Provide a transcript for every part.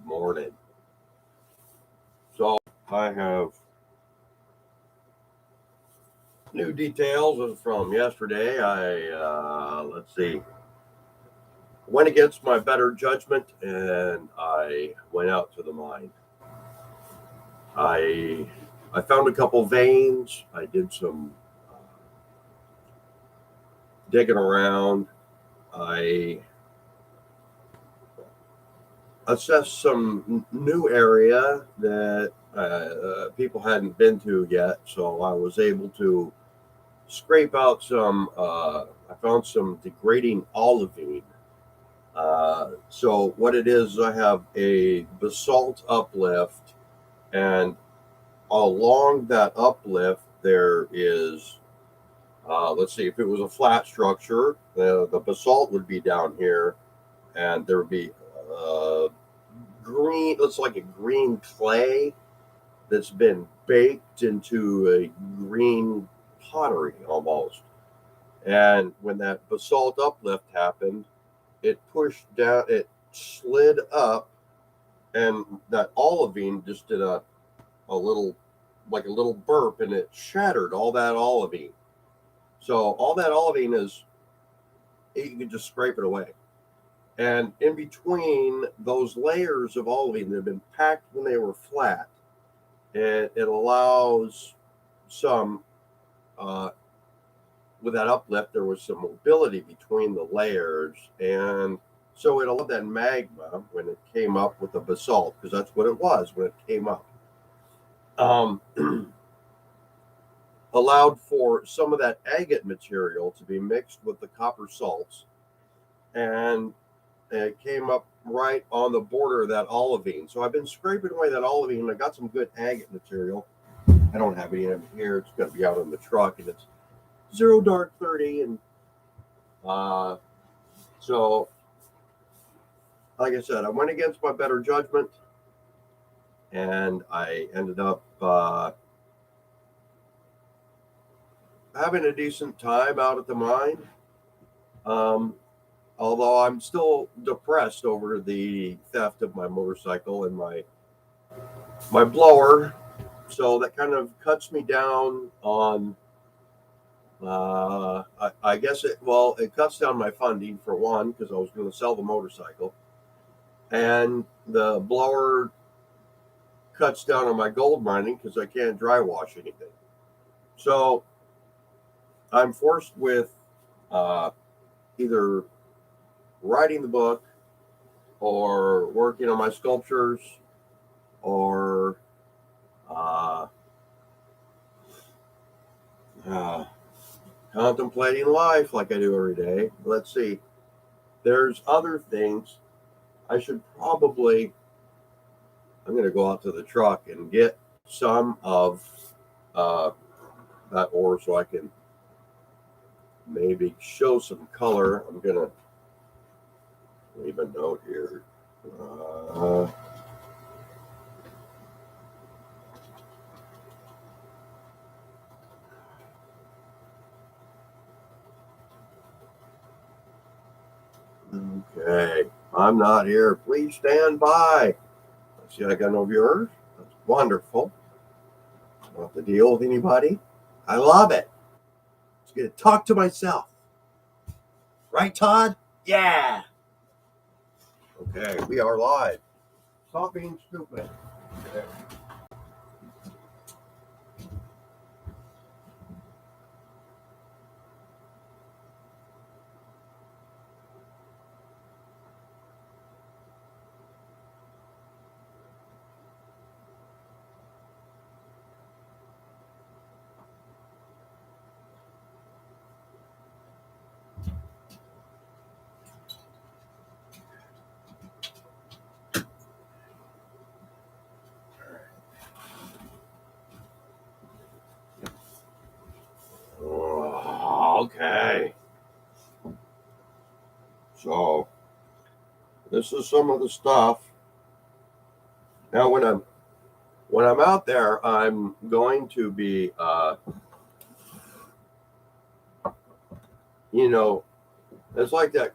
morning. So I have new details from yesterday. Let's see, went against my better judgment and I went out to the mine. I I found a couple veins. I did some digging around. I assessed some new area that people hadn't been to yet, so I was able to scrape out some. I found some degrading olivine. So what it is, I have a basalt uplift, and along that uplift there is. Let's see, if it was a flat structure, the basalt would be down here, and there would be green. Looks like a green clay that's been baked into a green pottery almost. And when that basalt uplift happened, it pushed down, it slid up, and that olivine just did a little, like a little burp, and it shattered all that olivine. So all that olivine is, you can just scrape it away. And in between those layers of olivine that have been packed when they were flat, it allows some, uh, with that uplift, there was some mobility between the layers. And so it allowed that magma when it came up with the basalt, because that's what it was when it came up, um, allowed for some of that agate material to be mixed with the copper salts. And it came up right on the border of that olivine. So I've been scraping away that olivine. I got some good agate material. I don't have any in here. It's going to be out in the truck, and it's 0 dark 30. And uh, so, like I said, I went against my better judgment, and I ended up having a decent time out at the mine. Um, Although I'm still depressed over the theft of my motorcycle and my blower, so that kind of cuts me down on. I guess it cuts down my funding for one, because I was going to sell the motorcycle, and the blower cuts down on my gold mining because I can't dry wash anything. So I'm forced with uh, either writing the book or working on my sculptures or uh, uh, contemplating life like I do every day. Let's see. There's other things. I should probably. I'm going to go out to the truck and get some of uh, that ore so I can maybe show some color. I'm going to leave a note here. Okay, I'm not here. Please stand by. See, I got no viewers. That's wonderful. I don't have to deal with anybody. I love it. Just get to talk to myself. Right, Todd? Yeah. Okay, we are live. Stop being stupid. Okay. Okay. So this is some of the stuff. Now, when I'm out there, I'm going to be, it's like that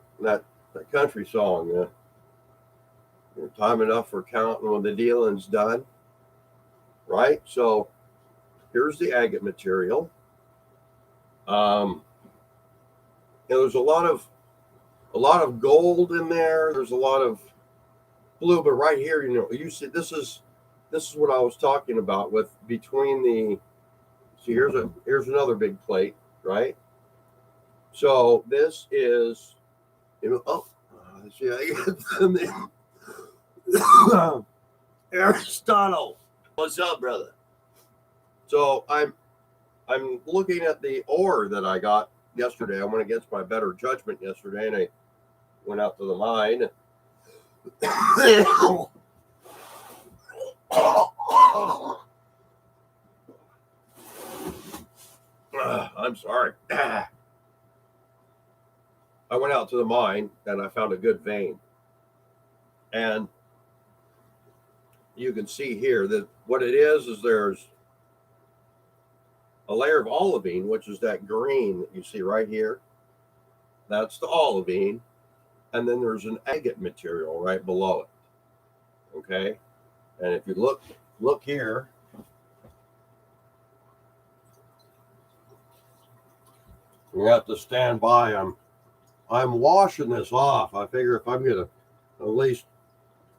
country song. time enough for counting when the dealing's done, right? So here's the agate material. There's a lot of gold in there. There's a lot of blue, but right here, you see this is what I was talking about with between the. See, here's another big plate, right? So this is, see, I get the name. Aristotle. What's up, brother? So I'm looking at the ore that I got yesterday. I went against my better judgment yesterday, and I went out to the mine. I'm sorry. I went out to the mine and I found a good vein. And you can see here that what it is there's a layer of olivine, which is that green that you see right here. That's the olivine. And then there's an agate material right below it. Okay. And if you look here, you have to stand by. I'm washing this off. I figure if I'm gonna at least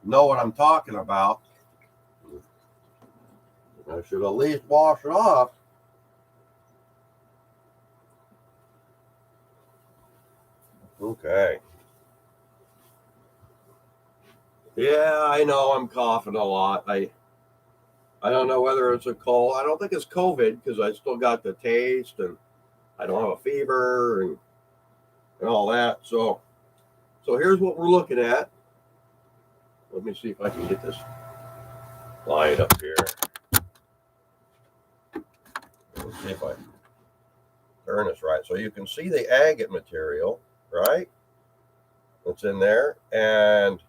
know what I'm talking about, I should at least wash it off. Okay. Yeah, I know I'm coughing a lot. I don't know whether it's a cold. I don't think it's COVID because I still got the taste and I don't have a fever and all that. So here's what we're looking at. Let me see if I can get this light up here. Let's see if I turn this right. So you can see the agate material, right? That's in there. And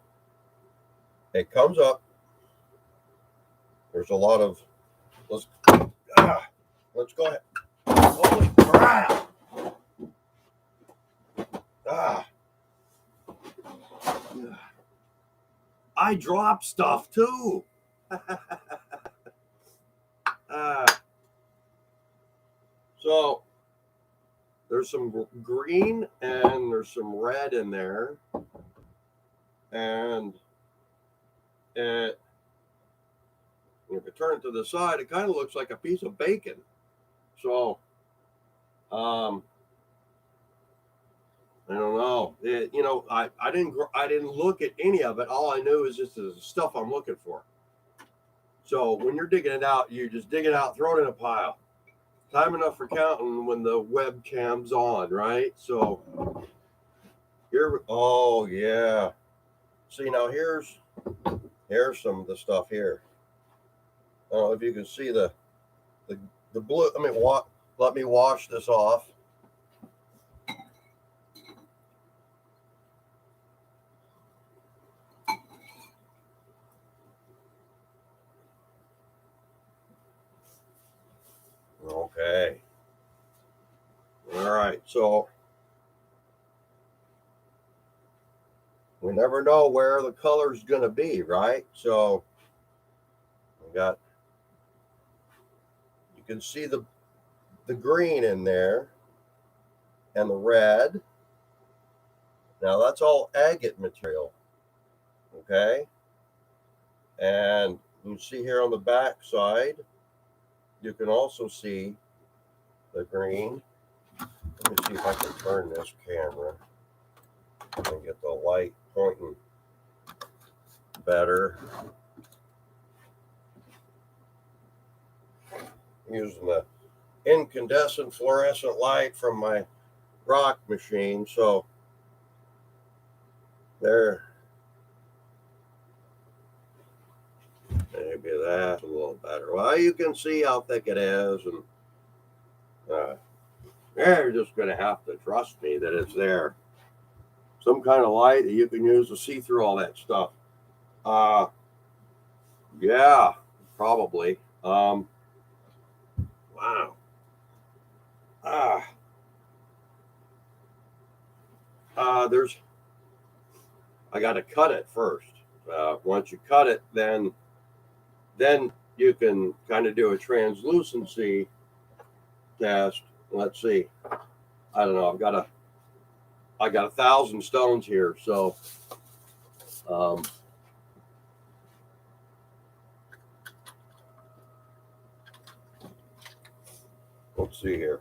it comes up. There's a lot of, let's go ahead. Holy crap. I drop stuff too. So there's some green and there's some red in there. And if you turn it to the side, it kind of looks like a piece of bacon. So, I don't know. I didn't look at any of it. All I knew is this is the stuff I'm looking for. So when you're digging it out, you just dig it out, throw it in a pile. Time enough for counting when the webcam's on, right? So here, oh yeah. See, now here's some of the stuff here. I don't know if you can see the blue. Let me wash this off. Okay. All right. So we never know where the color's going to be, right? So you can see the green in there and the red. Now that's all agate material. Okay. And you see here on the back side, you can also see the green. Let me see if I can turn this camera and get the light pointing better. Using the incandescent fluorescent light from my rock machine. So there, maybe that's a little better. Well, you can see how thick it is, and you're just going to have to trust me that it's there. Some kind of light that you can use to see through all that stuff. Yeah, probably. Wow. I got to cut it first. Once you cut it, then you can kind of do a translucency test. Let's see. I don't know. I got 1,000 stones here, so let's see here.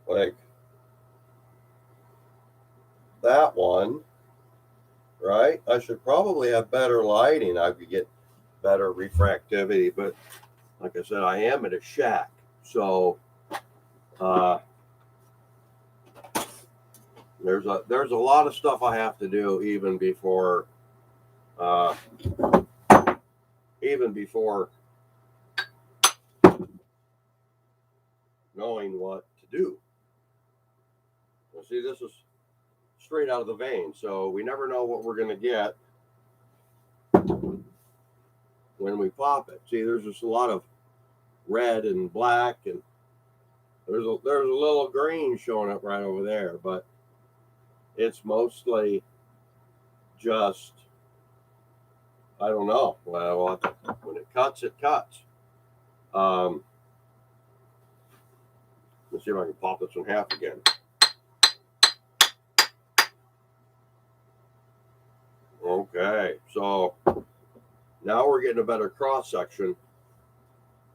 Like that one, right? I should probably have better lighting. I could get better refractivity, but like I said, I am at a shack, so there's a lot of stuff I have to do even before knowing what to do. Well, see, this is straight out of the vein, so we never know what we're going to get when we pop it. See, there's just a lot of red and black, and there's a little green showing up right over there, but it's mostly just, I don't know. Well, when it cuts, it cuts. Let's see if I can pop this in half again. Okay, so now we're getting a better cross section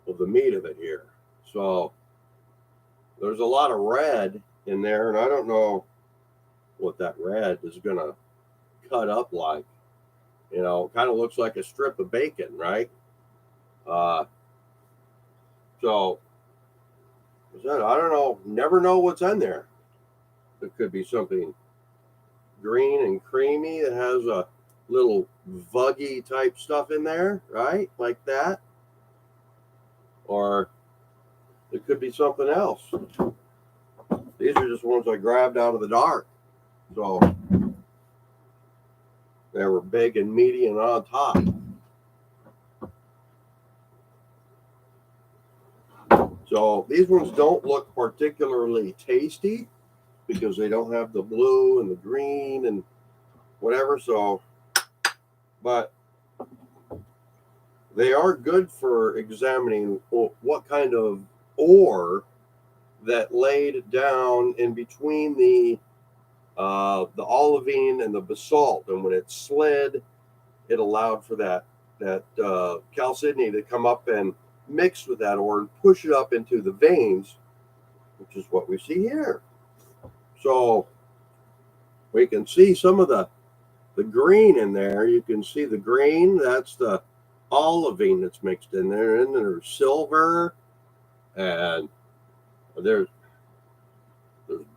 of the meat of it here. So there's a lot of red in there, and I don't know what that red is going to cut up like. You know, kind of looks like a strip of bacon, right? So I don't know, never know what's in there. It could be something green and creamy that has a little vuggy type stuff in there, right? Like that. Or it could be something else. These are just ones I grabbed out of the dark. So they were big and meaty and on top. So these ones don't look particularly tasty because they don't have the blue and the green and whatever. So, but they are good for examining what kind of ore that laid down in between the olivine and the basalt, and when it slid, it allowed for that chalcedony to come up and mix with that ore and push it up into the veins, which is what we see here. So we can see some of the green in there. You can see the green, that's the olivine that's mixed in there, and there's silver, and there's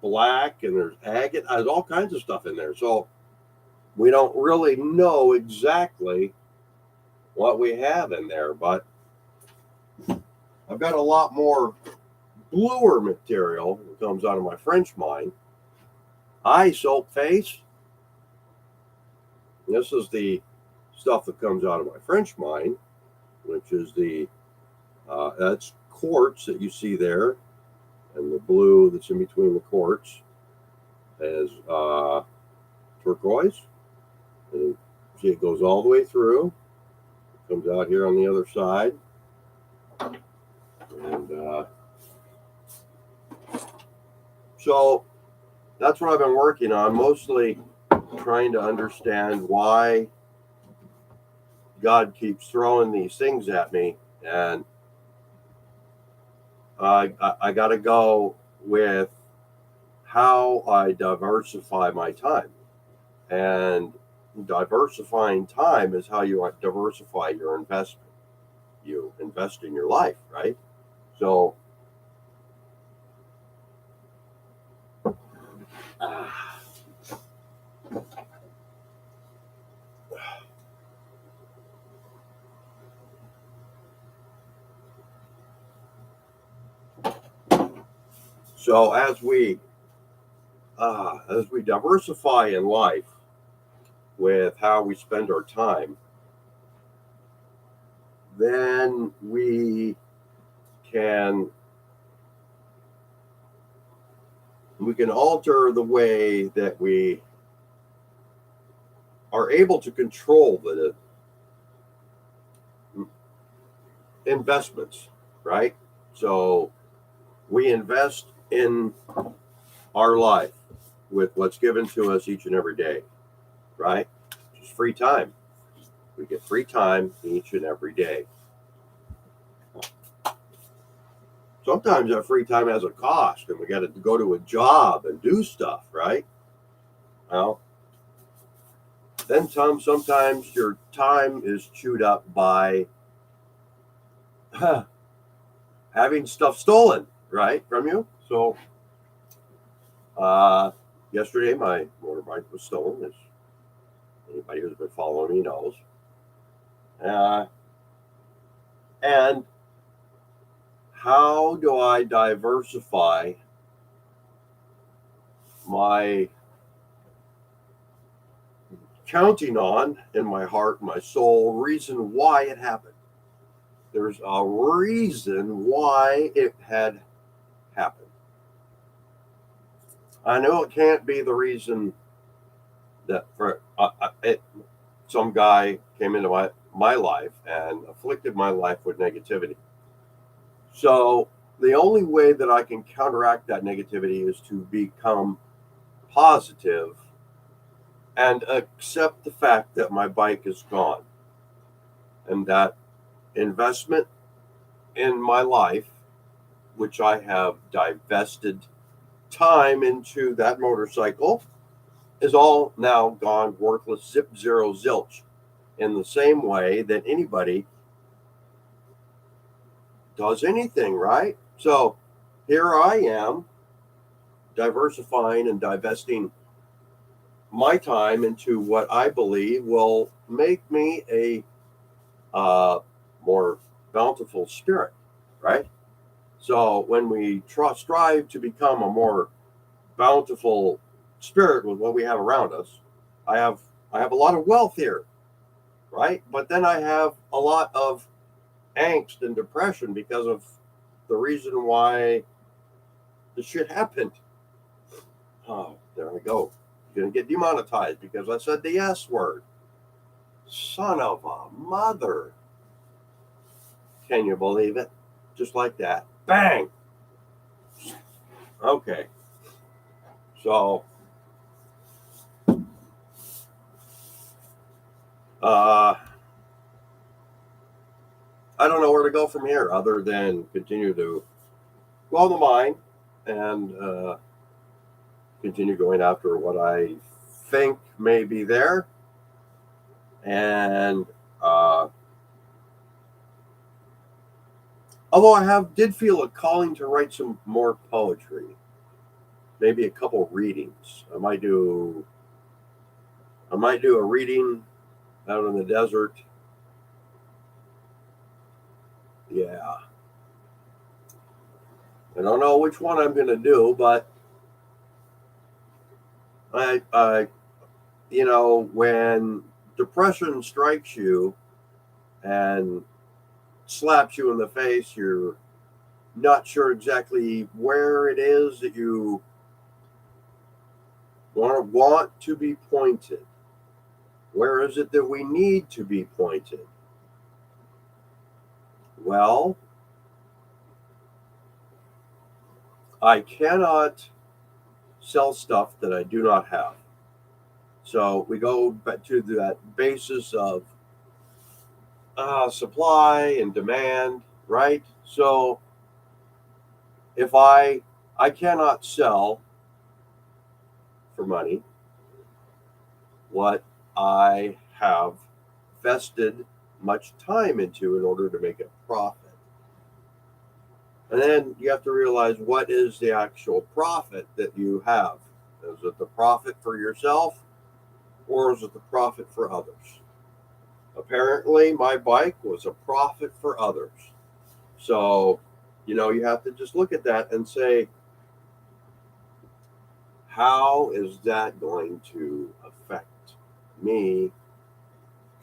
black, and there's agate. There's all kinds of stuff in there. So we don't really know exactly what we have in there, but I've got a lot more bluer material that comes out of my French mine. Eye soap face. This is the stuff that comes out of my French mine, which is that's quartz that you see there, and the blue that's in between the quartz is turquoise. And you see it goes all the way through. It comes out here on the other side. And so that's what I've been working on, mostly trying to understand why God keeps throwing these things at me. And I got to go with how I diversify my time. And diversifying time is how you diversify your investment. You invest in your life, right? So so as we diversify in life with how we spend our time, then we can we can alter the way that we are able to control the investments, right? So we invest in our life with what's given to us each and every day, right? Just free time. We get free time each and every day. Sometimes that free time has a cost, and we got to go to a job and do stuff, right? Well, then sometimes your time is chewed up by having stuff stolen, right, from you. So, yesterday my motorbike was stolen, as anybody who's been following me knows. And how do I diversify my counting on in my heart, my soul, reason why it happened? There's a reason why it had happened. I know it can't be the reason that some guy came into my life and afflicted my life with negativity. So the only way that I can counteract that negativity is to become positive and accept the fact that my bike is gone, and that investment in my life, which I have divested time into that motorcycle, is all now gone worthless, zip, zero, zilch, in the same way that anybody does anything, right? So here I am diversifying and divesting my time into what I believe will make me a more bountiful spirit, right? So when we strive to become a more bountiful spirit with what we have around us, I have I have a lot of wealth here, right? But then I have a lot of angst and depression because of the reason why the shit happened. Oh, there I go. You're gonna get demonetized because I said the S word. Son of a mother. Can you believe it? Just like that. Bang! Okay. So, uh, I don't know where to go from here other than continue to go on the mind and continue going after what I think may be there. And although did feel a calling to write some more poetry, maybe a couple readings. I might do a reading out in the desert. Yeah. I don't know which one I'm going to do, but I, when depression strikes you and slaps you in the face, you're not sure exactly where it is that you want to be pointed. Where is it that we need to be pointed? Well, I cannot sell stuff that I do not have. So we go back to that basis of supply and demand, right? So if I cannot sell for money what I have vested much time into in order to make a profit. And then you have to realize, what is the actual profit that you have? Is it the profit for yourself, or is it the profit for others? Apparently, my bike was a profit for others. So, you have to just look at that and say, how is that going to affect me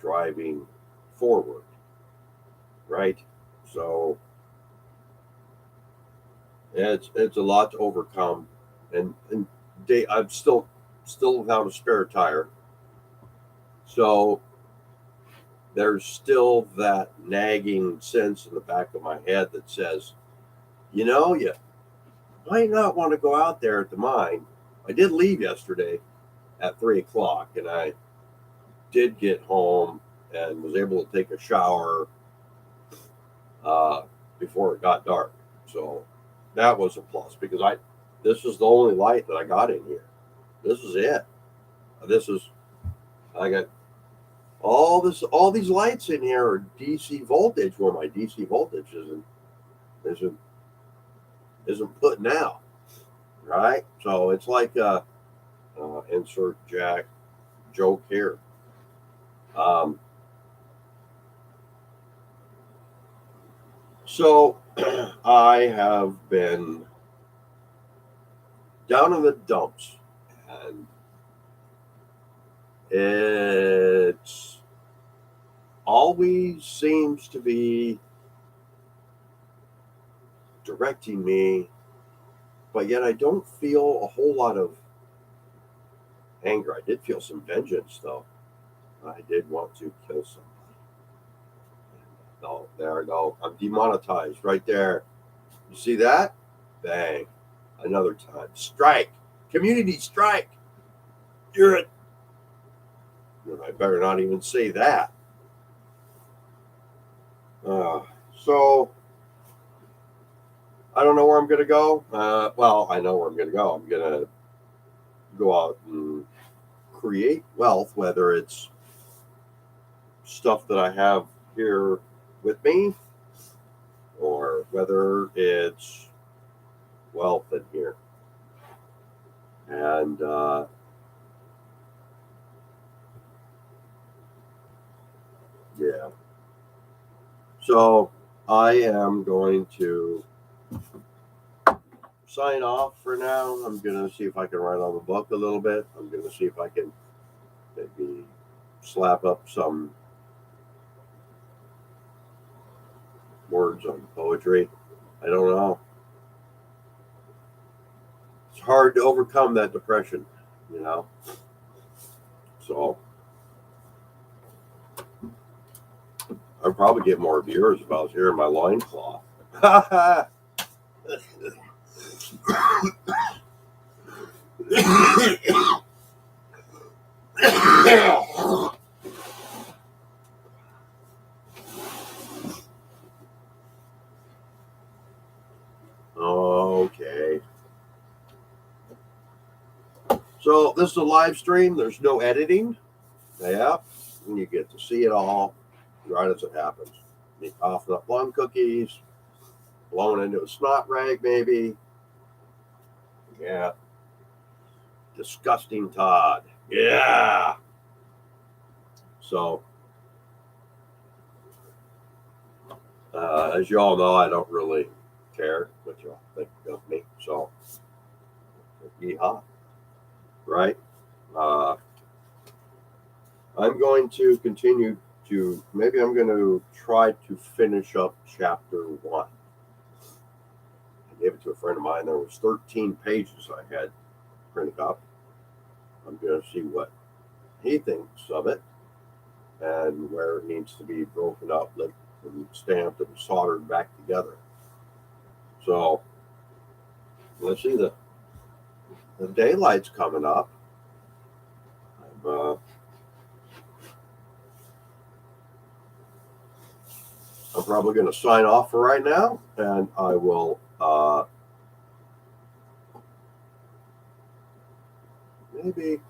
driving forward? Right? So it's a lot to overcome, and I'm still without a spare tire. So there's still that nagging sense in the back of my head that says, you might not want to go out there at the mine. I did leave yesterday at 3 o'clock, and I did get home and was able to take a shower before it got dark. So that was a plus because this is the only light that I got in here. This is it. I got all these lights in here are DC voltage. Well, my DC voltage isn't putting out, right? So it's like insert jack joke here. So I have been down in the dumps, and it always seems to be directing me, but yet I don't feel a whole lot of anger. I did feel some vengeance, though. I did want to kill somebody. No, there I go. I'm demonetized right there. You see that? Bang. Another time. Strike. Community strike. You're it. I better not even say that. So, I don't know where I'm going to go. Well, I know where I'm going to go. I'm going to go out and create wealth, whether it's stuff that I have here with me or whether it's wealth in here. And yeah. So I am going to sign off for now. I'm going to see if I can write on the book a little bit. I'm going to see if I can maybe slap up some words on poetry. I don't know. It's hard to overcome that depression, So I'd probably get more viewers if I was here in my loincloth. Okay. So this is a live stream. There's no editing. Yeah. And you get to see it all right as it happens. Me coughing up lung cookies, blowing into a snot rag maybe. Yeah. Disgusting Todd. Yeah. So, as you all know, I don't really care what you all think of me. So, yeehaw. Right? I'm going to continue maybe I'm going to try to finish up chapter 1. I gave it to a friend of mine. There was 13 pages I had printed up. I'm going to see what he thinks of it and where it needs to be broken up, licked, and stamped and soldered back together. So let's see, the daylight's coming up. I'm probably going to sign off for right now, and I will maybe